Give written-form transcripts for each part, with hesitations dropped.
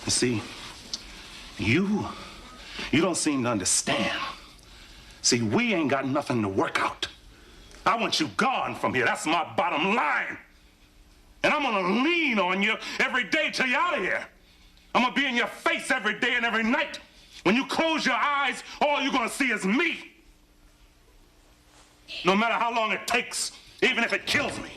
You see, you don't seem to understand. See, we ain't got nothing to work out. I want you gone from here. That's my bottom line. And I'm gonna lean on you every day till you're out of here. I'm gonna be in your face every day and every night. When you close your eyes, all you're gonna see is me. No matter how long it takes, even if it kills me.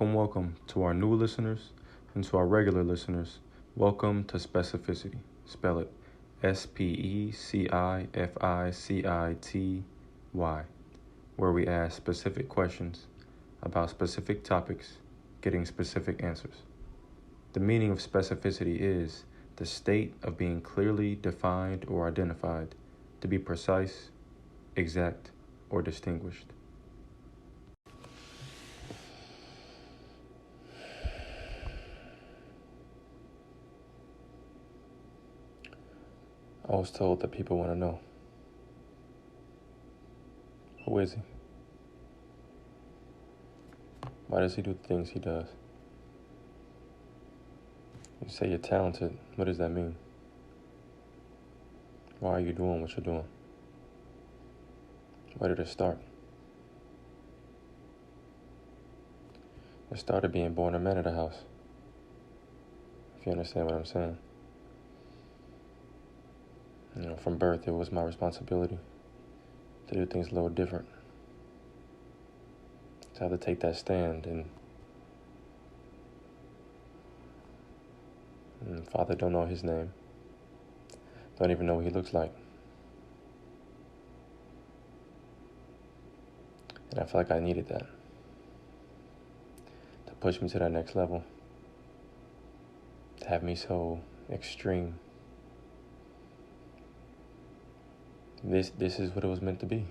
Welcome to our new listeners and to our regular listeners. Welcome to Specificity. Spell it S.P.E.C.I.F.I.C.I.T.Y, where we ask specific questions about specific topics, getting specific answers. The meaning of specificity is the state of being clearly defined or identified, to be precise, exact, or distinguished. I was told that people want to know. Who is he? Why does he do the things he does? You say you're talented. What does that mean? Why are you doing what you're doing? Where did it start? It started being born a man of the house. If you understand what I'm saying. From birth, it was my responsibility to do things a little different. To have to take that stand, and father don't know his name. Don't even know what he looks like. And I felt like I needed that to push me to that next level, to have me so extreme. This is what it was meant to be.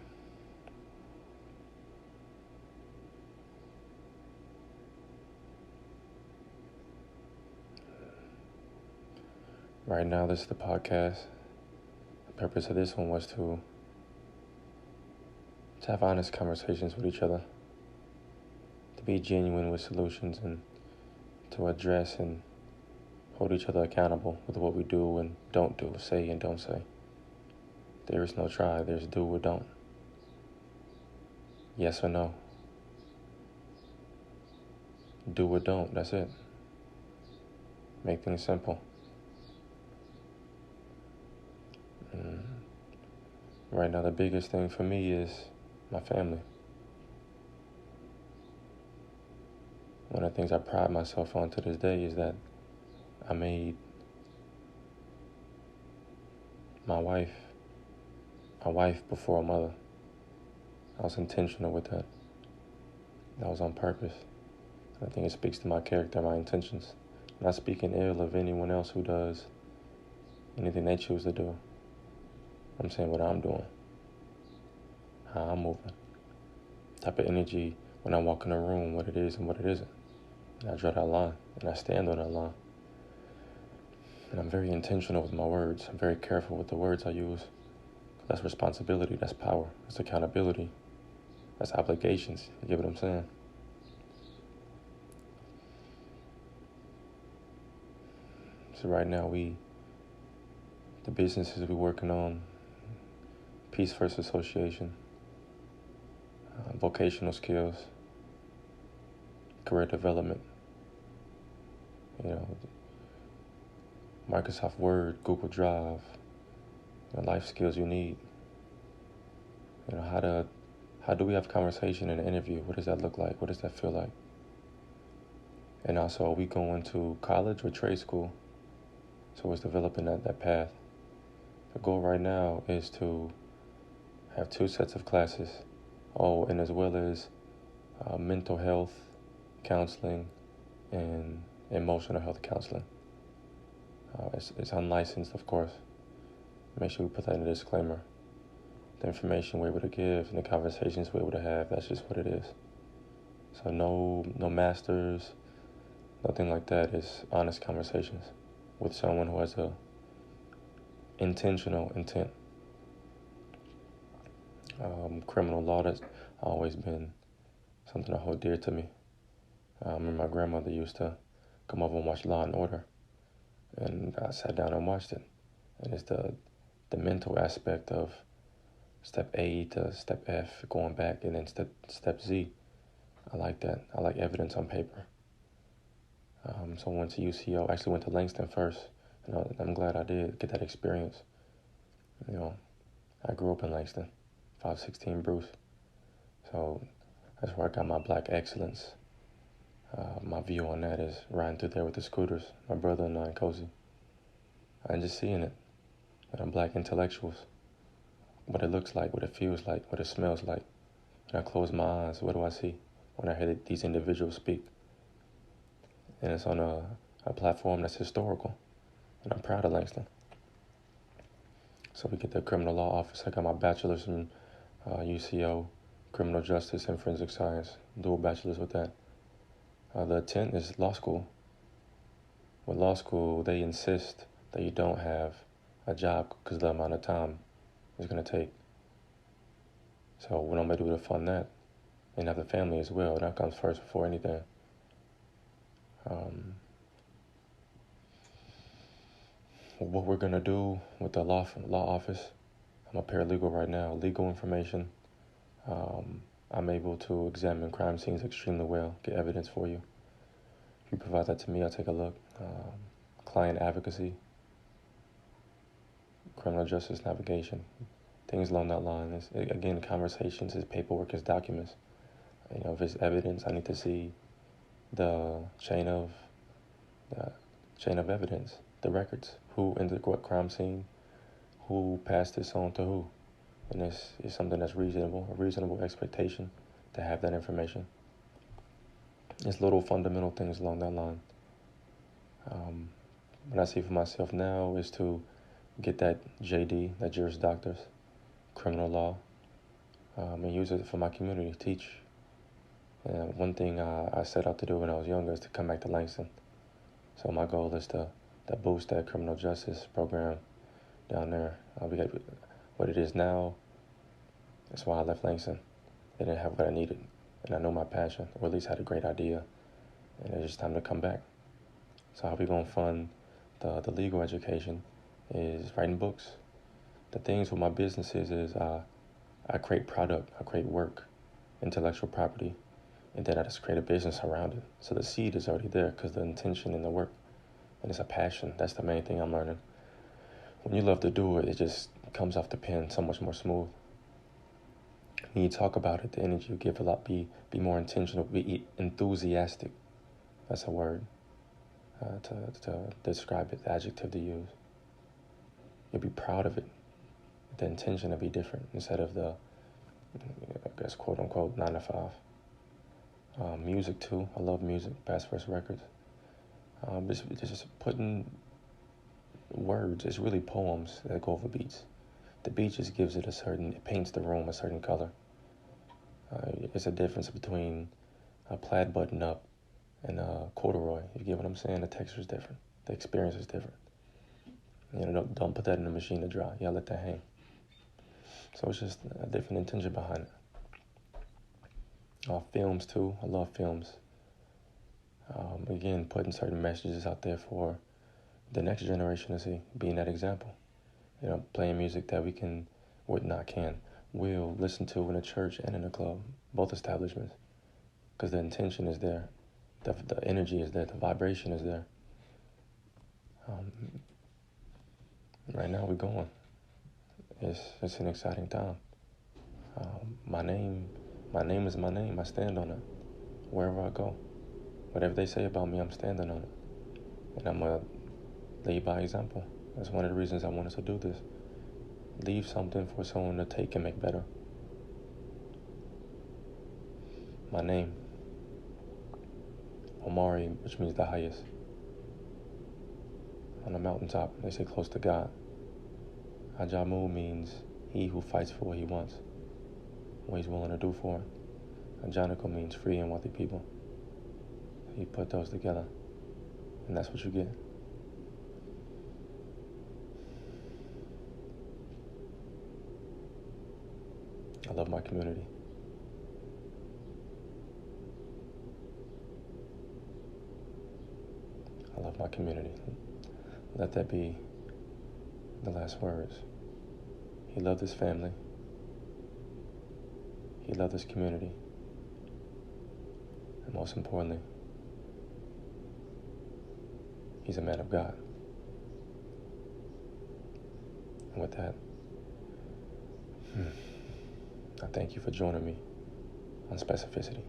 Right now, this is the podcast. The purpose of this one was to have honest conversations with each other, to be genuine with solutions, and to address and hold each other accountable with what we do and don't do, say and don't say. There is no try, there's do or don't. Yes or no. Do or don't, that's it. Make things simple. Right now, the biggest thing for me is my family. One of the things I pride myself on to this day is that I made my wife before a mother. I was intentional with that. That was on purpose. I think it speaks to my character, my intentions. I'm not speaking ill of anyone else who does anything they choose to do. I'm saying what I'm doing, how I'm moving, type of energy when I walk in a room, what it is and what it isn't. And I draw that line, and I stand on that line. And I'm very intentional with my words. I'm very careful with the words I use. That's responsibility, that's power, that's accountability, that's obligations. You get what I'm saying? So right now the businesses we're working on, Peace-First Association, vocational skills, career development, Microsoft Word, Google Drive, life skills you need. How do we have conversation in an interview? What does that look like? What does that feel like? And also, are we going to college or trade school? So it's developing that path. The goal right now is to have 2 sets of classes. And as well as mental health, counseling, and emotional health counseling. It's unlicensed, of course. Make sure we put that in the disclaimer. The information we're able to give and the conversations we're able to have, that's just what it is. So no masters, nothing like that. It's honest conversations with someone who has a intentional intent. Criminal law, that's always been something I hold dear to me. I remember my grandmother used to come over and watch Law and Order, and I sat down and watched it. And it's the mental aspect of step A to step F, going back, and then step Z. I like that. I like evidence on paper. So I went to UCO. Actually went to Langston first, and I'm glad I did get that experience. I grew up in Langston, 516 Bruce. So that's where I got my black excellence. My view on that is riding through there with the scooters, my brother and I, and Cozy. And just seeing it, black intellectuals, what it looks like, what it feels like, what it smells like. When I close my eyes, what do I see when I hear these individuals speak? And it's on a platform that's historical, and I'm proud of Langston. So we get the criminal law office. I got my bachelor's in UCO, criminal justice and forensic science, dual bachelor's with that. The intent is law school. With law school, they insist that you don't have a job because of the amount of time it's going to take. So what I'm going to do to fund that, and have the family as well, that comes first before anything. What we're going to do with the law office, I'm a paralegal right now, legal information. I'm able to examine crime scenes extremely well, get evidence for you. If you provide that to me, I'll take a look. Client advocacy, criminal justice navigation, things along that line. Again, conversations, is paperwork, is documents. If it's evidence, I need to see the chain of evidence, the records, who entered what crime scene, who passed this on to who. And this is something that's reasonable, a reasonable expectation to have that information. It's little fundamental things along that line. What I see for myself now is to get that JD, that Juris Doctors, criminal law, and use it for my community, teach. And one thing I set out to do when I was younger is to come back to Langston. So my goal is to boost that criminal justice program down there. What it is now, that's why I left Langston. They didn't have what I needed, and I know my passion, or at least had a great idea, and it's just time to come back. So how we gonna fund the legal education is writing books. The things with my businesses is I create product, I create work, intellectual property, and then I just create a business around it. So the seed is already there because the intention in the work, and it's a passion. That's the main thing I'm learning. When you love to do it, it just comes off the pen so much more smooth. When you talk about it, the energy you give a lot, be more intentional, be enthusiastic. That's a word to describe it, the adjective to use. You'll be proud of it. The intention will be different instead of the, I guess, quote unquote, 9 to 5. Music too. I love music, Past First Records. Just putting words, it's really poems that go over beats. The beat just gives it it paints the room a certain color. It's a difference between a plaid button up and a corduroy. You get what I'm saying? The texture is different. The experience is different. Don't put that in the machine to dry. Yeah, let that hang. So it's just a different intention behind it. Films too. I love films. Again, putting certain messages out there for the next generation to see, being that example. Playing music that will listen to in a church and in a club, both establishments, because the intention is there, the energy is there, the vibration is there. Right now we're going. It's an exciting time. My name is my name. I stand on it wherever I go. Whatever they say about me, I'm standing on it, and I'm gonna lead by example. That's one of the reasons I wanted to do this. Leave something for someone to take and make better. My name, Omari, which means the highest. on the mountaintop, they say close to God. Ajamu means he who fights for what he wants, what he's willing to do for it. Ajaniko means free and wealthy people. You put those together, and that's what you get. I love my community. I love my community. Let that be the last words. He loved his family. He loved his community. And most importantly, he's a man of God. And with that, I thank you for joining me on Specificity.